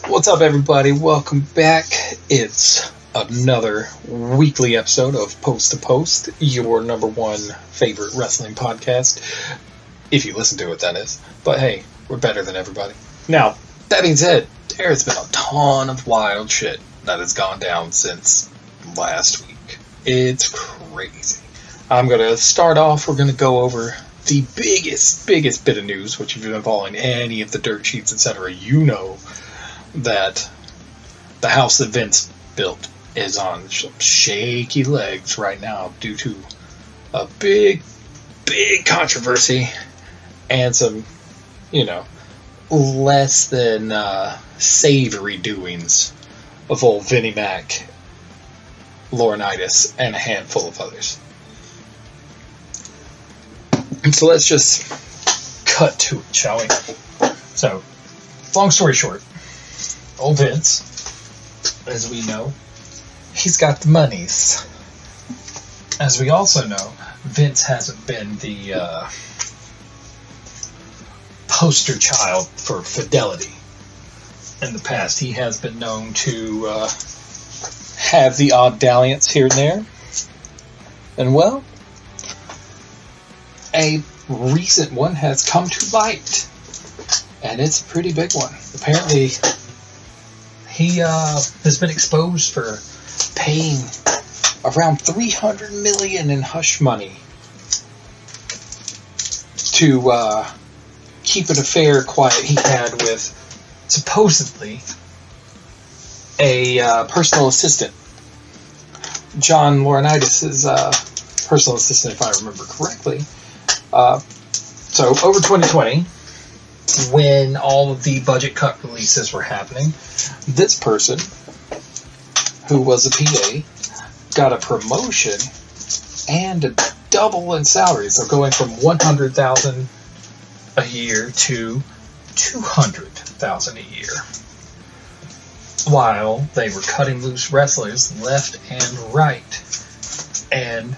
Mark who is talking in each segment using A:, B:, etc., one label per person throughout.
A: What's up, everybody? Welcome back. It's another weekly episode of Post to Post, your number one favorite wrestling podcast. If you listen to it, that is. But hey, we're better than everybody. Now, that being said, there's been a ton of wild shit that has gone down since last week. It's crazy. I'm going to start off, we're going to go over the biggest bit of news, which if you've been following any of the dirt sheets, etc., you know that the house that Vince built is on shaky legs right now due to a big controversy and some, less than savory doings of old Vinnie Mac, Laurinaitis, and a handful of others. And so let's just cut to it, shall we? So, long story short, old Vince, as we know, he's got the monies. As we also know, Vince hasn't been the poster child for fidelity in the past. He has been known to have the odd dalliance here and there. And well, a recent one has come to light. And it's a pretty big one. Apparently, he has been exposed for paying around $300 million in hush money to keep an affair quiet he had with supposedly a personal assistant. John Laurinaitis' personal assistant, if I remember correctly. So over 2020, when all of the budget cut releases were happening, this person, who was a PA, got a promotion and a double in salary. So going from $100,000 a year to $200,000 a year. While they were cutting loose wrestlers left and right. And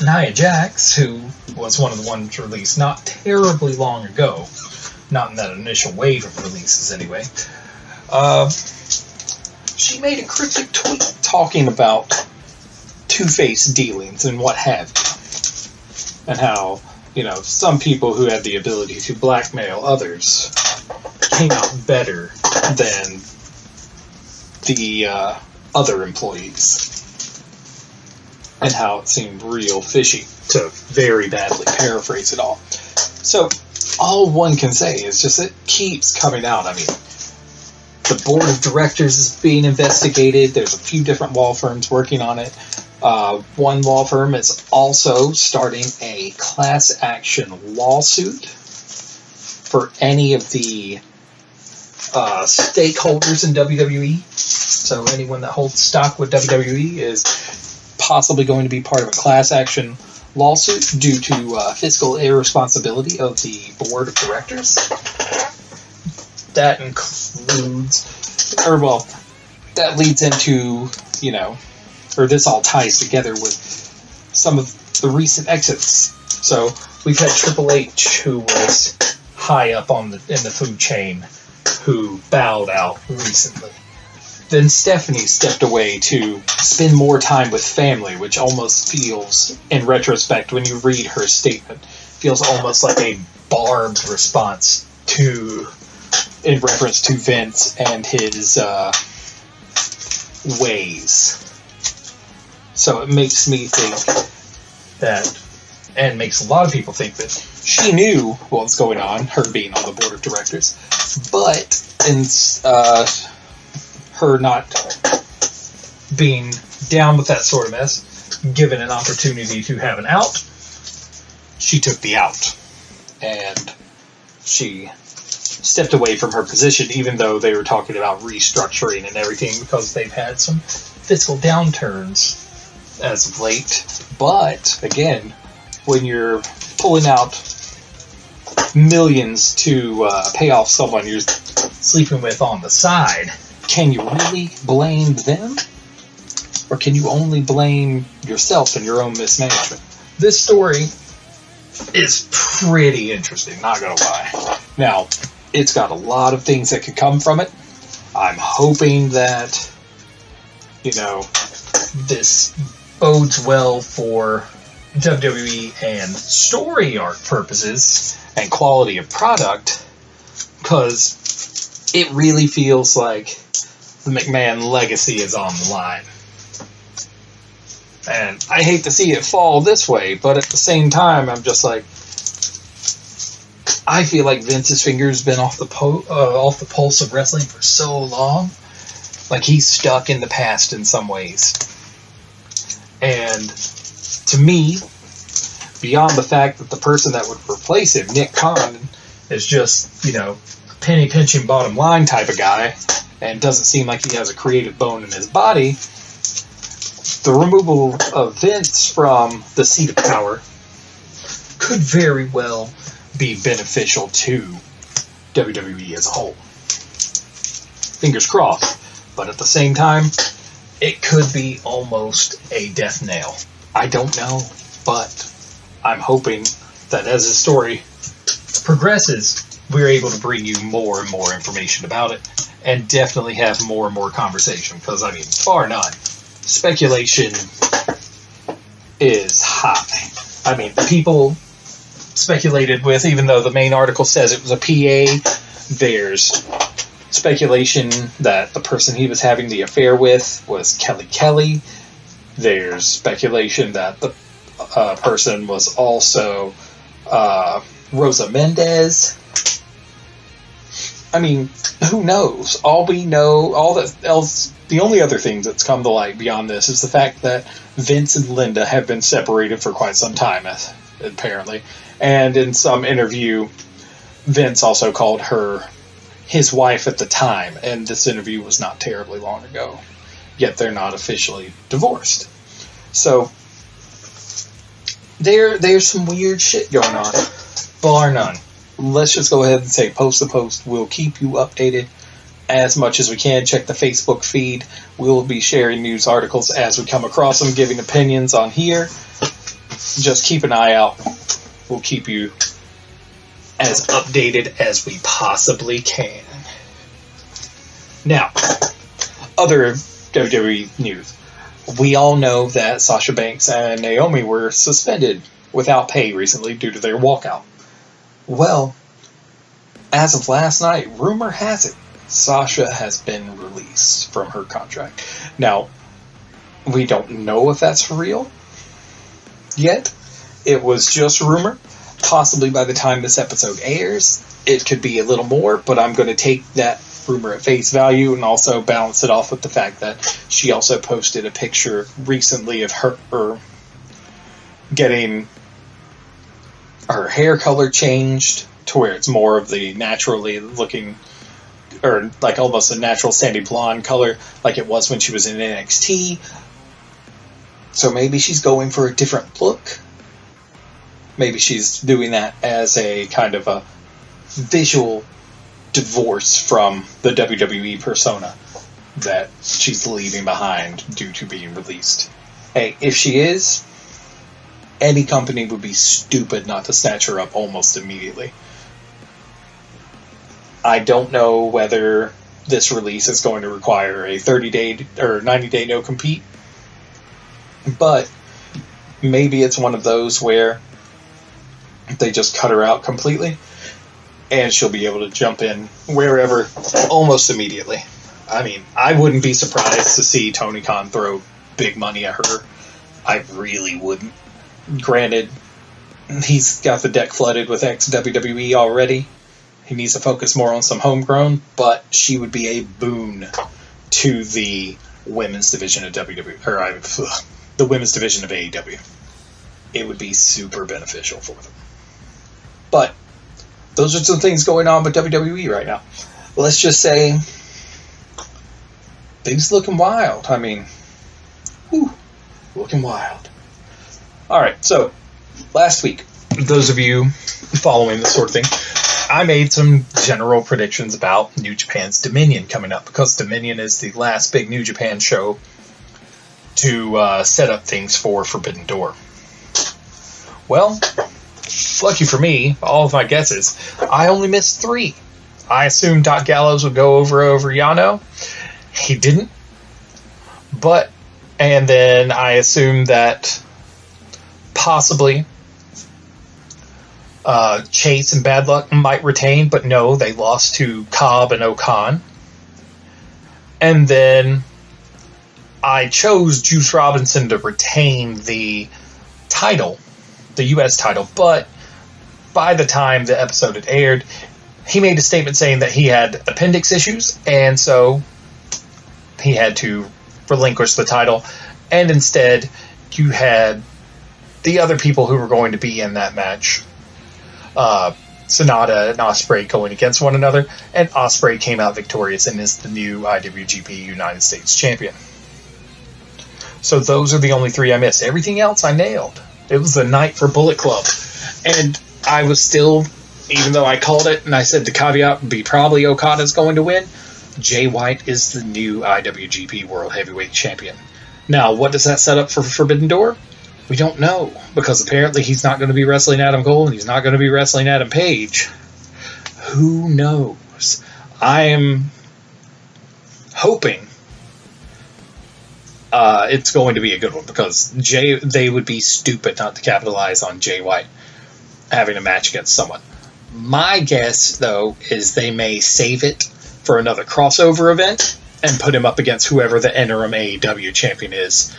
A: Nia Jax, who was one of the ones released not terribly long ago, not in that initial wave of releases anyway, she made a cryptic tweet talking about two-face dealings and what have you. And how, some people who had the ability to blackmail others came out better than the other employees. And how it seemed real fishy, to very badly paraphrase it all. So, all one can say is just it keeps coming out. I mean, the board of directors is being investigated. There's a few different law firms working on it. One law firm is also starting a class action lawsuit for any of the stakeholders in WWE. So anyone that holds stock with WWE is possibly going to be part of a class action lawsuit due to fiscal irresponsibility of the board of directors. That includes, that leads into, or this all ties together with some of the recent exits. So we've had Triple H, who was high up in the food chain, who bowed out recently. Then Stephanie stepped away to spend more time with family, which almost feels, in retrospect, when you read her statement, feels almost like a barbed response in reference to Vince and his ways. So it makes me think that, and makes a lot of people think that she knew what was going on, her being on the board of directors, but her not being down with that sort of mess, given an opportunity to have an out, she took the out. And she stepped away from her position, even though they were talking about restructuring and everything, because they've had some fiscal downturns as of late. But, again, when you're pulling out millions to pay off someone you're sleeping with on the side, can you really blame them? Or can you only blame yourself and your own mismanagement? This story is pretty interesting, not gonna lie. Now, It's got a lot of things that could come from it. I'm hoping that, this bodes well for WWE and story arc purposes and quality of product, because it really feels like the McMahon legacy is on the line. And I hate to see it fall this way, but at the same time, I'm just like, I feel like Vince's finger's been off the pulse of wrestling for so long. Like, he's stuck in the past in some ways. And to me, beyond the fact that the person that would replace him, Nick Khan, is just, penny pinching bottom line type of guy, and doesn't seem like he has a creative bone in his body, the removal of Vince from the seat of power could very well be beneficial to WWE as a whole. Fingers crossed. But at the same time, it could be almost a death nail. I don't know, but I'm hoping that as the story progresses, we're able to bring you more and more information about it, and definitely have more and more conversation, because, bar none, speculation is high. People speculated with, even though the main article says it was a PA, there's speculation that the person he was having the affair with was Kelly. There's speculation that the person was also Rosa Mendez. Who knows? All we know, the only other thing that's come to light beyond this is the fact that Vince and Linda have been separated for quite some time, apparently. And in some interview, Vince also called her his wife at the time, and this interview was not terribly long ago. Yet they're not officially divorced. So, there's some weird shit going on. Bar none. Let's just go ahead and say post to post. We'll keep you updated as much as we can. Check the Facebook feed. We'll be sharing news articles as we come across them, giving opinions on here. Just keep an eye out. We'll keep you as updated as we possibly can. Now, other WWE news. We all know that Sasha Banks and Naomi were suspended without pay recently due to their walkout. Well, as of last night, rumor has it, Sasha has been released from her contract. Now, we don't know if that's for real yet. It was just rumor. Possibly by the time this episode airs, it could be a little more, but I'm going to take that rumor at face value and also balance it off with the fact that she also posted a picture recently of her getting her hair color changed to where it's more of the naturally looking, or like almost a natural sandy blonde color like it was when she was in NXT. So maybe she's going for a different look. Maybe she's doing that as a kind of a visual divorce from the WWE persona that she's leaving behind due to being released. Hey, if she is, any company would be stupid not to snatch her up almost immediately. I don't know whether this release is going to require a 30-day or 90-day no-compete, but maybe it's one of those where they just cut her out completely, and she'll be able to jump in wherever almost immediately. I wouldn't be surprised to see Tony Khan throw big money at her. I really wouldn't. Granted, he's got the deck flooded with ex-WWE already. He needs to focus more on some homegrown, but she would be a boon to the women's division of WWE, or the women's division of AEW. It would be super beneficial for them. But those are some things going on with WWE right now. Let's just say things looking wild. Looking wild. Alright, so last week, those of you following this sort of thing, I made some general predictions about New Japan's Dominion coming up, because Dominion is the last big New Japan show to set up things for Forbidden Door. Well, lucky for me, all of my guesses, I only missed 3. I assumed Doc Gallows would go over Yano. He didn't. And then I assumed that possibly Chase and Bad Luck might retain, but no, they lost to Cobb and O'Khan. And then I chose Juice Robinson to retain the title, the U.S. title, but by the time the episode had aired, he made a statement saying that he had appendix issues, and so he had to relinquish the title, and instead you had the other people who were going to be in that match, Sonata and Ospreay going against one another, and Ospreay came out victorious and is the new IWGP United States Champion. So those are the only three I missed. Everything else I nailed. It was the night for Bullet Club. And I was still, even though I called it and I said the caveat would be probably Okada's going to win, Jay White is the new IWGP World Heavyweight Champion. Now, what does that set up for Forbidden Door? We don't know, because apparently he's not going to be wrestling Adam Cole and he's not going to be wrestling Adam Page. Who knows? I am hoping it's going to be a good one, because they would be stupid not to capitalize on Jay White having a match against someone. My guess, though, is they may save it for another crossover event and put him up against whoever the interim AEW champion is.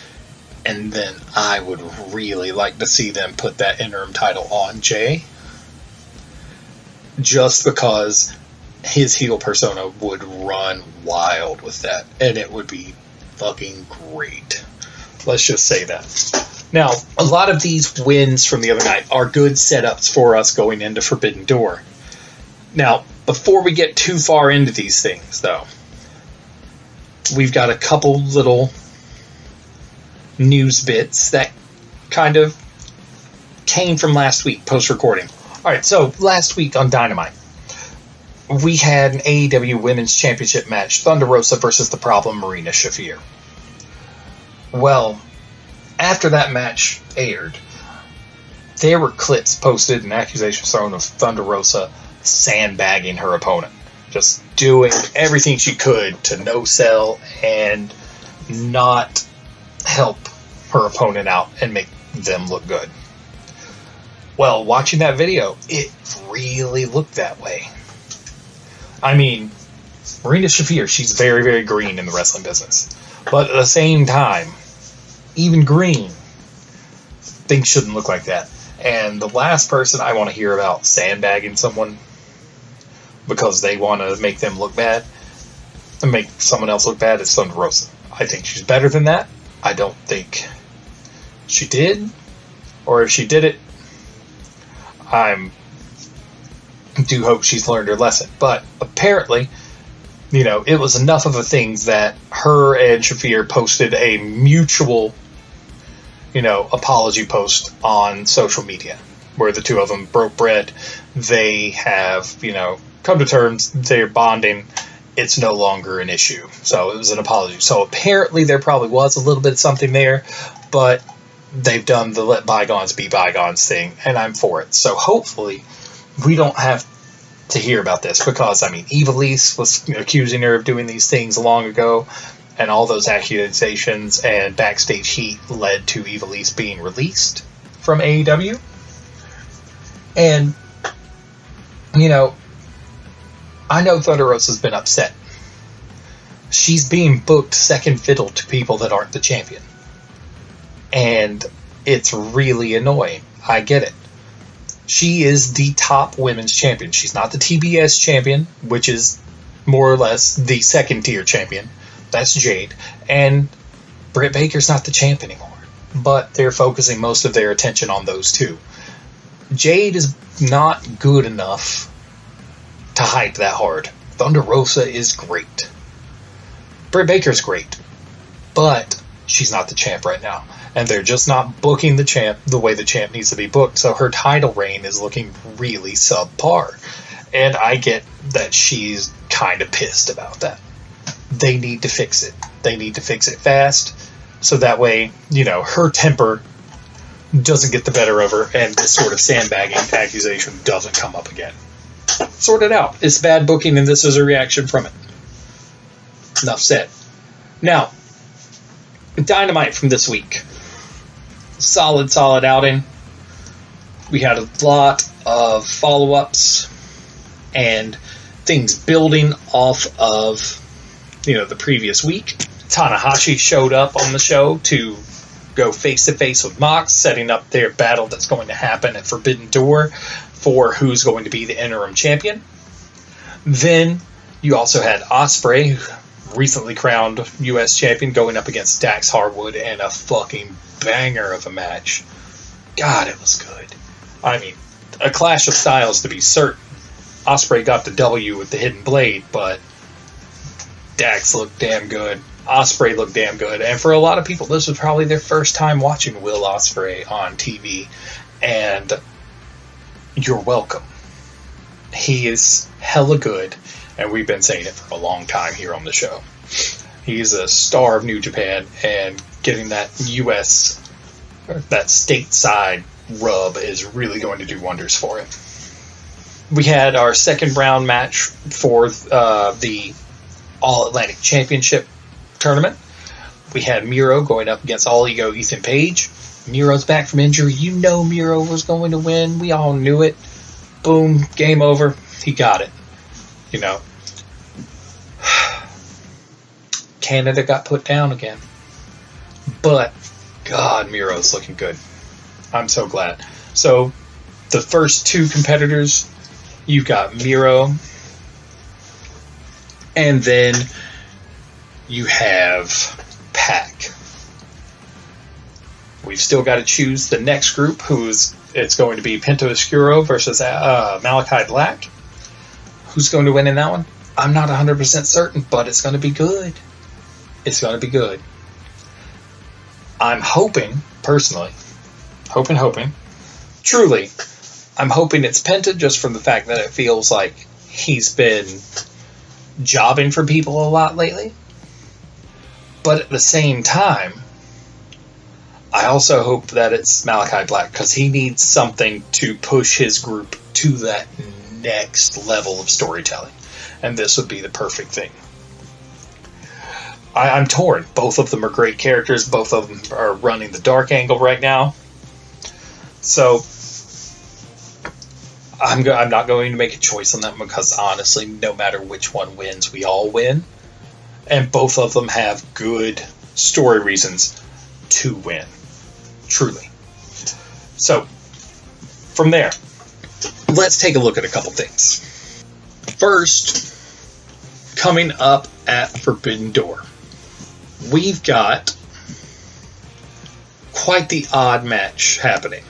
A: And then I would really like to see them put that interim title on Jay, just because his heel persona would run wild with that, and it would be fucking great. Let's just say that. Now, a lot of these wins from the other night are good setups for us going into Forbidden Door. Now, before we get too far into these things, though, we've got a couple little news bits that kind of came from last week, post-recording. Alright, so last week on Dynamite, we had an AEW Women's Championship match, Thunder Rosa versus The Problem, Marina Shafir. Well, after that match aired, there were clips posted and accusations thrown of Thunder Rosa sandbagging her opponent. Just doing everything she could to no-sell and not help her opponent out and make them look good. Well, watching that video, it really looked that way. I mean, Marina Shafir, she's very, very green in the wrestling business. But at the same time, even green, things shouldn't look like that. And the last person I want to hear about sandbagging someone because they want to make them look bad and make someone else look bad is Thunder Rosa. I think she's better than that. I don't think she did. Or if she did it, I do hope she's learned her lesson. But apparently, it was enough of a thing that her and Shafir posted a mutual, apology post on social media where the two of them broke bread. They have, come to terms. They're bonding. It's no longer an issue. So it was an apology. So apparently there probably was a little bit of something there, but they've done the let bygones be bygones thing, and I'm for it. So hopefully we don't have to hear about this, because, Ivelisse was accusing her of doing these things long ago, and all those accusations and backstage heat led to Ivelisse being released from AEW. And, I know Thunder Rosa's been upset. She's being booked second fiddle to people that aren't the champion. And it's really annoying. I get it. She is the top women's champion. She's not the TBS champion, which is more or less the second tier champion. That's Jade. And Britt Baker's not the champ anymore. But they're focusing most of their attention on those two. Jade is not good enough to hype that hard. Thunder Rosa is great. Britt Baker's great. But she's not the champ right now. And they're just not booking the champ the way the champ needs to be booked. So her title reign is looking really subpar. And I get that she's kind of pissed about that. They need to fix it. They need to fix it fast. So that way, her temper doesn't get the better of her and this sort of sandbagging accusation doesn't come up again. Sort it out. It's bad booking, and this is a reaction from it. Enough said. Now, Dynamite from this week. Solid outing. We had a lot of follow-ups and things building off of, the previous week. Tanahashi showed up on the show to go face-to-face with Mox, setting up their battle that's going to happen at Forbidden Door for who's going to be the interim champion. Then you also had Ospreay, recently crowned U.S. champion, going up against Dax Harwood in a fucking banger of a match. God, it was good. I mean, a clash of styles to be certain. Ospreay got the W with the hidden blade, but Dax looked damn good. Ospreay looked damn good. And for a lot of people, this was probably their first time watching Will Ospreay on TV. And you're welcome. He is hella good, and we've been saying it for a long time here on the show. He's a star of New Japan, and getting that U.S., that stateside rub is really going to do wonders for him. We had our second round match for the All-Atlantic Championship tournament. We had Miro going up against All Ego Ethan Page. Miro's back from injury. Miro was going to win. We all knew it. Boom, game over. He got it. Canada got put down again. But, God, Miro's looking good. I'm so glad. So, the first two competitors, you've got Miro, and then you have Pac. We've still got to choose the next group, it's going to be Penta Oscuro versus Malachi Black. Who's going to win in that one? I'm not 100% certain, but it's going to be good. It's going to be good. I'm hoping, personally, truly, I'm hoping it's Penta just from the fact that it feels like he's been jobbing for people a lot lately. But at the same time, I also hope that it's Malachi Black, because he needs something to push his group to that next level of storytelling. And this would be the perfect thing. I'm torn. Both of them are great characters. Both of them are running the dark angle right now. So, I'm not going to make a choice on them, because honestly, no matter which one wins, we all win. And both of them have good story reasons to win. Truly. So, from there, let's take a look at a couple things. First, coming up at Forbidden Door, we've got quite the odd match happening.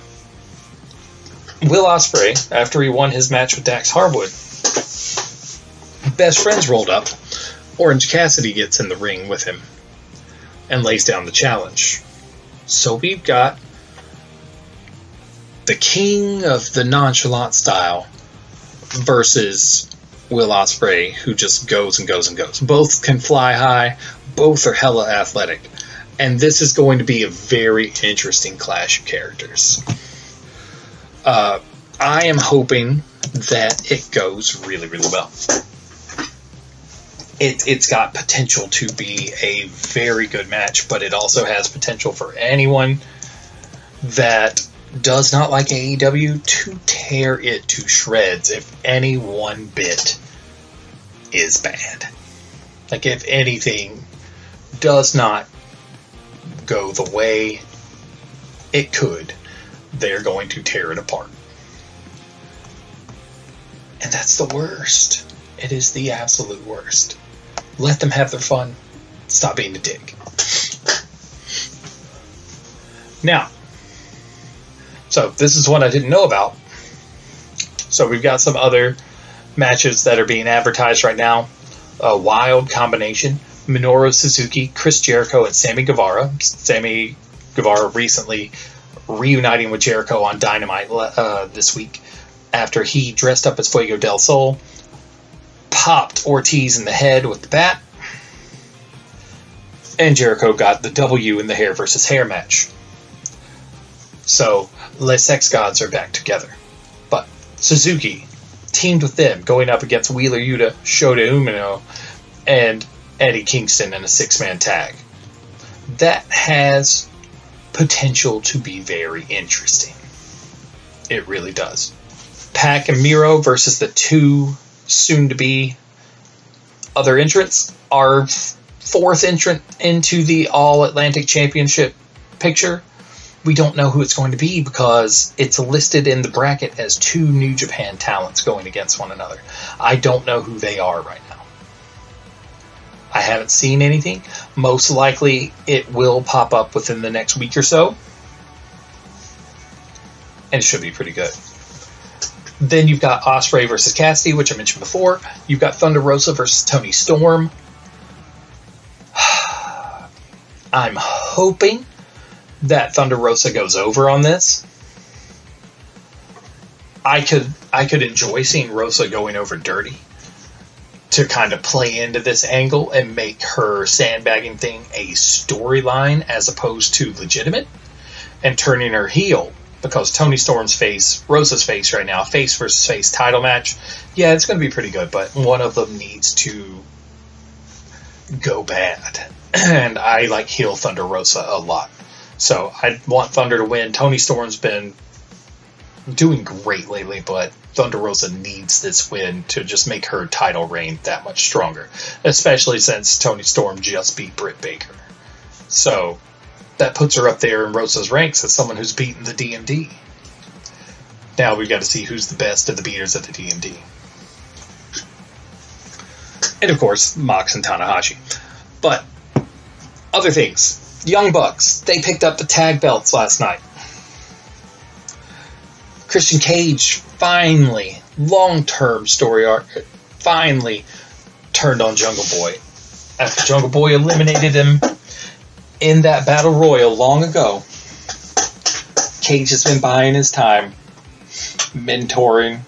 A: Will Ospreay, after he won his match with Dax Harwood, best friends rolled up. Orange Cassidy gets in the ring with him and lays down the challenge. So we've got the king of the nonchalant style versus Will Ospreay, who just goes and goes and goes. Both can fly high. Both are hella athletic. And this is going to be a very interesting clash of characters. I am hoping that it goes really, really well. It's got potential to be a very good match, but it also has potential for anyone that does not like AEW to tear it to shreds if any one bit is bad. Like, if anything does not go the way it could, they're going to tear it apart. And that's the worst. It is the absolute worst. Let them have their fun. Stop being a dick. Now, so this is one I didn't know about. So we've got some other matches that are being advertised right now. A wild combination. Minoru Suzuki, Chris Jericho, and Sammy Guevara. Sammy Guevara recently reuniting with Jericho on Dynamite this week after he dressed up as Fuego del Sol, popped Ortiz in the head with the bat, and Jericho got the W in the hair versus hair match. So, Les Sex Gods are back together. But Suzuki teamed with them, going up against Wheeler Yuta, Shota Umino, and Eddie Kingston in a 6-man tag. That has potential to be very interesting. It really does. Pac and Miro versus the 2 soon-to-be other entrants. Our 4th entrant into the All-Atlantic Championship picture. We don't know who it's going to be because it's listed in the bracket as 2 New Japan talents going against one another. I don't know who they are right now. I haven't seen anything. Most likely it will pop up within the next week or so. And it should be pretty good. Then you've got Ospreay versus Cassidy, which I mentioned before. You've got Thunder Rosa versus Toni Storm. I'm hoping that Thunder Rosa goes over on this. I could enjoy seeing Rosa going over dirty to kind of play into this angle and make her sandbagging thing a storyline as opposed to legitimate, and turning her heel. Because Toni Storm's face, Rosa's face right now, face versus face title match, yeah, it's going to be pretty good, but one of them needs to go bad. And I like heel Thunder Rosa a lot. So I want Thunder to win. Toni Storm's been doing great lately, but Thunder Rosa needs this win to just make her title reign that much stronger. Especially since Toni Storm just beat Britt Baker. So that puts her up there in Rosa's ranks as someone who's beaten the DMD. Now we've got to see who's the best of the beaters of the DMD. And of course, Mox and Tanahashi. But other things. Young Bucks, they picked up the tag belts last night. Christian Cage finally, long-term story arc, finally turned on Jungle Boy. After Jungle Boy eliminated him in that battle royal long ago, Cage has been buying his time, mentoring,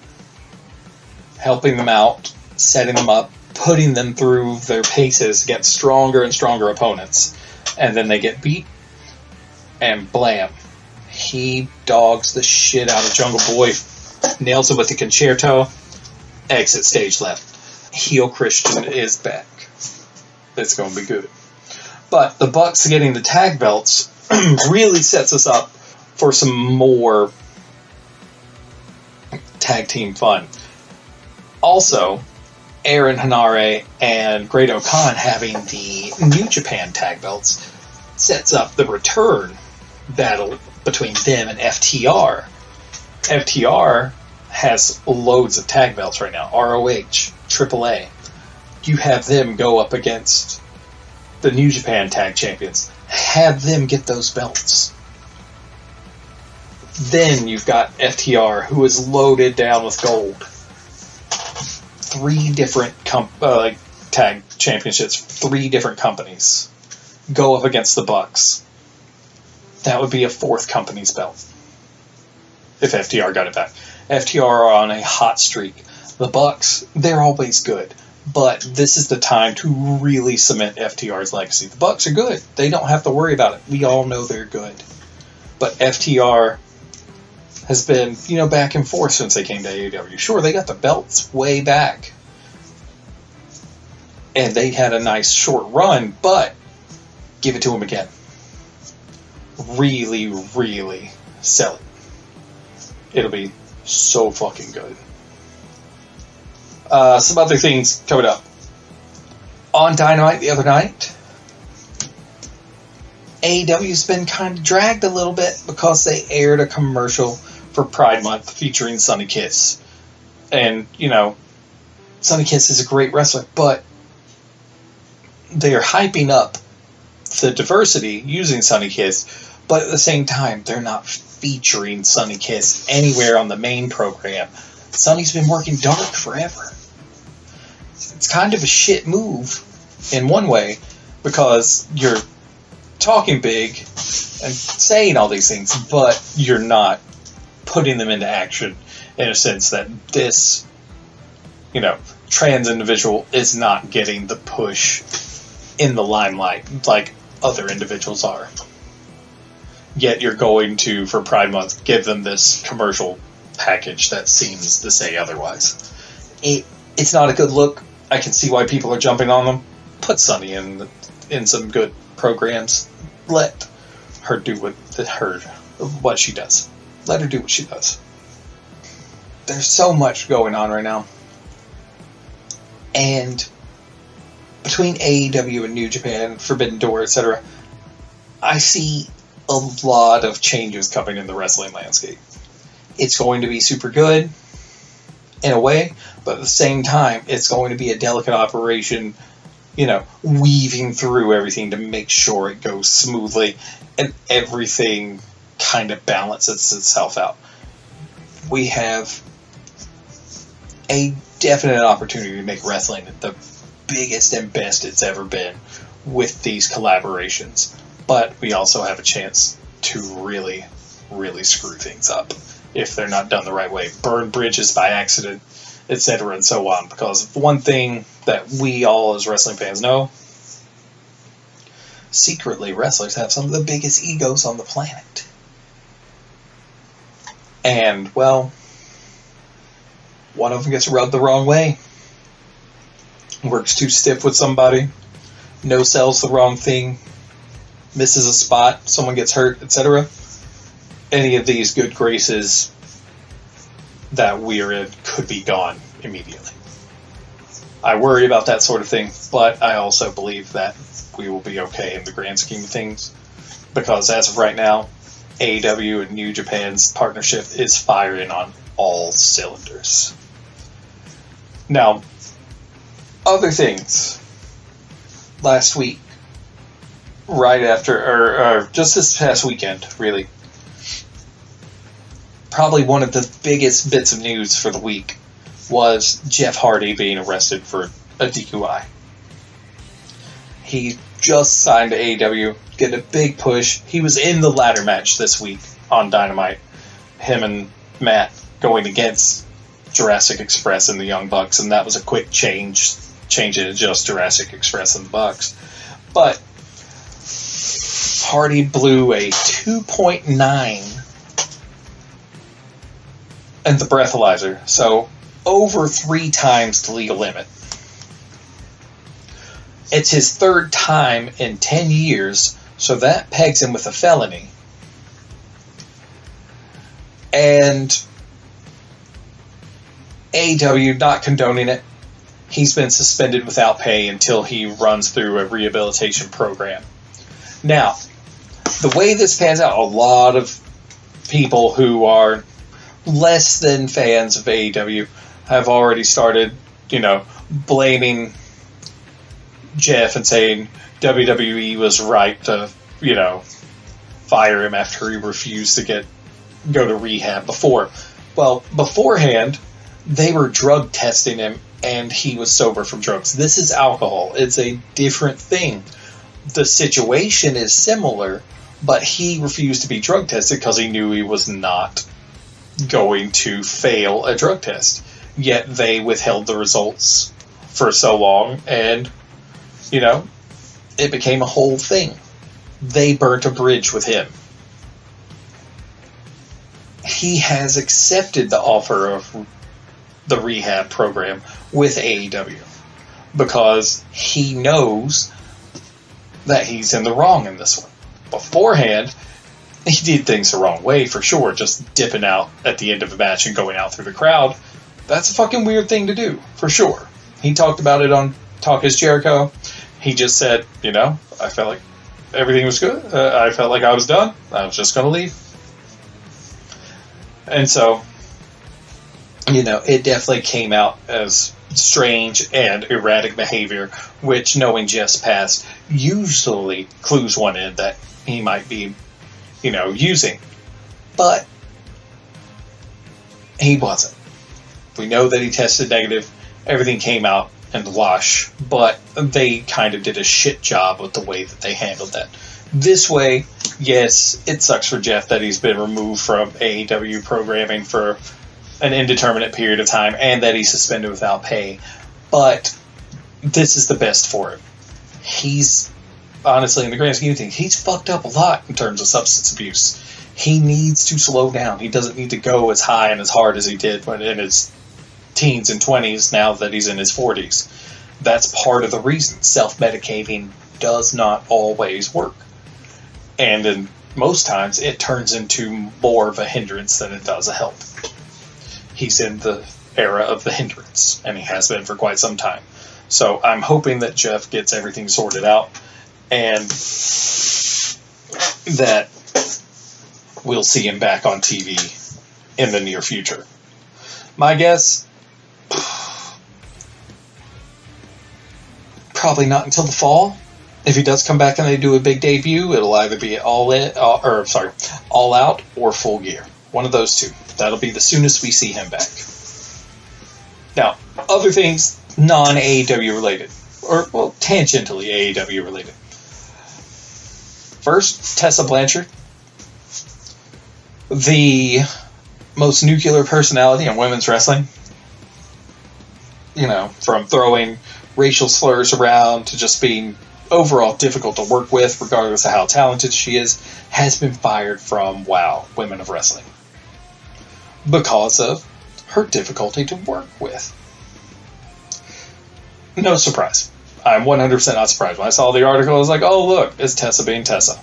A: helping them out, setting them up, putting them through their paces against stronger and stronger opponents. And then they get beat, and blam. He dogs the shit out of Jungle Boy, nails him with the concerto, exit stage left. Heel Christian is back. It's going to be good. But the Bucks getting the tag belts really sets us up for some more tag team fun. Also, Aaron Hanare and Great Khan having the New Japan tag belts sets up the return battle between them and FTR. FTR has loads of tag belts right now. ROH, AAA. You have them go up against the New Japan tag champions. Have them get those belts. Then you've got FTR, who is loaded down with gold. 3 different tag championships, 3 different companies go up against the Bucks. That would be a 4th company's belt if FTR got it back. FTR are on a hot streak. The Bucks, they're always good, but this is the time to really cement FTR's legacy. The Bucks are good. They don't have to worry about it. We all know they're good. But FTR has been, back and forth since they came to AEW. Sure, they got the belts way back. And they had a nice short run, but give it to them again. Really, really sell it. It'll be so fucking good. Some other things coming up. On Dynamite the other night, AEW's been kind of dragged a little bit because they aired a commercial for Pride Month featuring Sonny Kiss. And, Sonny Kiss is a great wrestler, but they're hyping up the diversity using Sonny Kiss, but at the same time, they're not featuring Sonny Kiss anywhere on the main program. Sonny's been working dark forever. It's kind of a shit move in one way, because you're talking big and saying all these things, but you're not putting them into action in a sense that this, trans individual is not getting the push in the limelight like other individuals are. Yet you're going to, for Pride Month, give them this commercial package that seems to say otherwise. It's not a good look. I can see why people are jumping on them. Put Sunny in some good programs. Let her do what she does. Let her do what she does. There's so much going on right now. And between AEW and New Japan, Forbidden Door, etc., I see a lot of changes coming in the wrestling landscape. It's going to be super good, in a way, but at the same time, it's going to be a delicate operation, weaving through everything to make sure it goes smoothly and everything kind of balances itself out. We have a definite opportunity to make wrestling the biggest and best it's ever been with these collaborations, but we also have a chance to really, really screw things up if they're not done the right way, burn bridges by accident, etc. and so on. Because one thing that we all as wrestling fans know, secretly wrestlers have some of the biggest egos on the planet. And, well, one of them gets rubbed the wrong way, works too stiff with somebody, no sells the wrong thing, misses a spot, someone gets hurt, etc. Any of these good graces that we're in could be gone immediately. I worry about that sort of thing, but I also believe that we will be okay in the grand scheme of things, because as of right now, AEW and New Japan's partnership is firing on all cylinders. Now, other things. Last week, right after, or just this past weekend, really, probably one of the biggest bits of news for the week was Jeff Hardy being arrested for a DUI. He just signed to AEW, getting a big push. He was in the ladder match this week on Dynamite. Him and Matt going against Jurassic Express and the Young Bucks, and that was a quick change it to just Jurassic Express and the Bucks. But Hardy blew a 2.9 in the breathalyzer, so over 3 times the legal limit. It's his third time in 10 years, so that pegs him with a felony. And AEW not condoning it. He's been suspended without pay until he runs through a rehabilitation program. Now, the way this pans out, a lot of people who are less than fans of AEW have already started, blaming Jeff and saying WWE was right to, fire him after he refused to go to rehab before. Well, beforehand, they were drug testing him and he was sober from drugs. This is alcohol. It's a different thing. The situation is similar, but he refused to be drug tested because he knew he was not going to fail a drug test. Yet they withheld the results for so long, and, it became a whole thing. They burnt a bridge with him. He has accepted the offer of the rehab program with AEW because he knows that he's in the wrong in this one. Beforehand, he did things the wrong way for sure, just dipping out at the end of a match and going out through the crowd. That's a fucking weird thing to do, for sure. He talked about it on Talk Is Jericho. He just said, I felt like everything was good. I felt like I was done. I was just going to leave. And so, it definitely came out as strange and erratic behavior, which, knowing Jeff's past, usually clues one in that he might be, using. But he wasn't. We know that he tested negative. Everything came out in the wash, but they kind of did a shit job with the way that they handled that. This way, yes, it sucks for Jeff that he's been removed from AEW programming for an indeterminate period of time and that he's suspended without pay, but this is the best for him. He's, honestly, in the grand scheme of things, he's fucked up a lot in terms of substance abuse. He needs to slow down. He doesn't need to go as high and as hard as he did when in his teens and 20s now that he's in his 40s. That's part of the reason. Self-medicating does not always work. And in most times, it turns into more of a hindrance than it does a help. He's in the era of the hindrance, and he has been for quite some time. So I'm hoping that Jeff gets everything sorted out, and that we'll see him back on TV in the near future. My guess, probably not until the fall. If he does come back and they do a big debut, it'll either be All Out or Full Gear. One of those two. That'll be the soonest we see him back. Now, other things non-AEW related, or well, tangentially AEW related. First, Tessa Blanchard, the most nuclear personality in women's wrestling. You know, from throwing racial slurs around to just being overall difficult to work with, regardless of how talented she is, has been fired from WOW, Women of Wrestling, because of her difficulty to work with. No surprise. I'm 100% not surprised. When I saw the article, I was like, oh, look, it's Tessa being Tessa.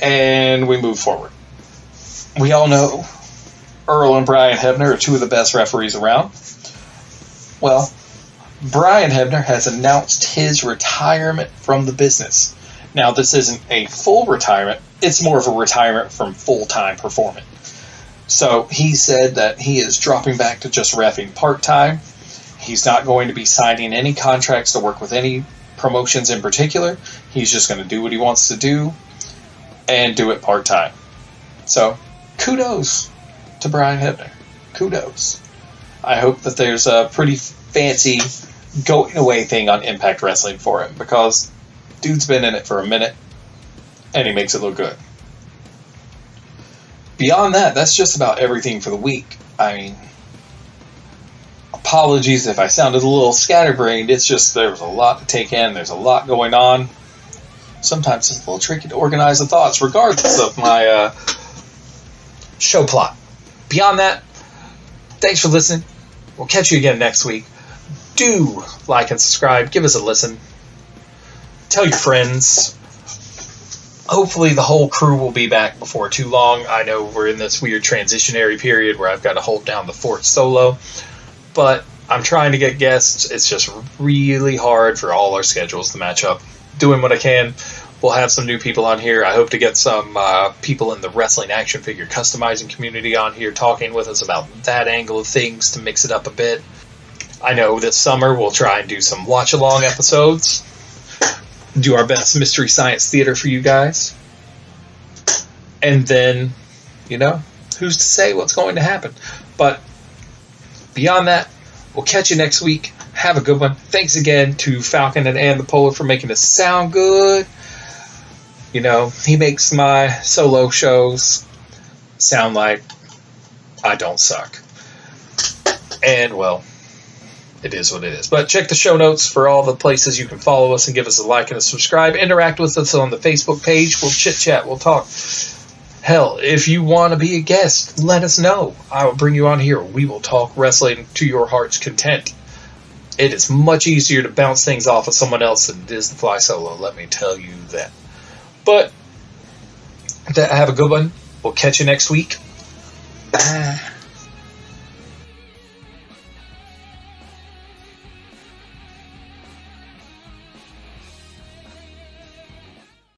A: And we move forward. We all know Earl and Brian Hebner are two of the best referees around. Well, Brian Hebner has announced his retirement from the business. Now, this isn't a full retirement. It's more of a retirement from full-time performing. So he said that he is dropping back to just reffing part-time. He's not going to be signing any contracts to work with any promotions in particular. He's just going to do what he wants to do and do it part-time. So, kudos to Brian Hebner. Kudos. I hope that there's a pretty fancy going away thing on Impact Wrestling for him, because dude's been in it for a minute and he makes it look good. Beyond that, that's just about everything for the week. I mean, apologies if I sounded a little scatterbrained. It's just there was a lot to take in. There's a lot going on. Sometimes it's a little tricky to organize the thoughts, regardless of my show plot. Beyond that, thanks for listening. We'll catch you again next week. Do like and subscribe. Give us a listen. Tell your friends. Hopefully the whole crew will be back before too long. I know we're in this weird transitionary period where I've got to hold down the fort solo. But I'm trying to get guests. It's just really hard for all our schedules to match up. Doing what I can. We'll have some new people on here. I hope to get some people in the wrestling action figure customizing community on here talking with us about that angle of things to mix it up a bit. I know this summer we'll try and do some watch-along episodes. Do our best Mystery Science Theater for you guys. And then, you know, who's to say what's going to happen? But beyond that, we'll catch you next week. Have a good one. Thanks again to Falcon and Ann the Polar for making us sound good. You know, he makes my solo shows sound like I don't suck. And, well, it is what it is. But check the show notes for all the places you can follow us and give us a like and a subscribe. Interact with us on the Facebook page. We'll chit-chat. We'll talk. Hell, if you want to be a guest, let us know. I will bring you on here. We will talk wrestling to your heart's content. It is much easier to bounce things off of someone else than it is to fly solo. Let me tell you that. But have a good one. We'll catch you next week. Bye.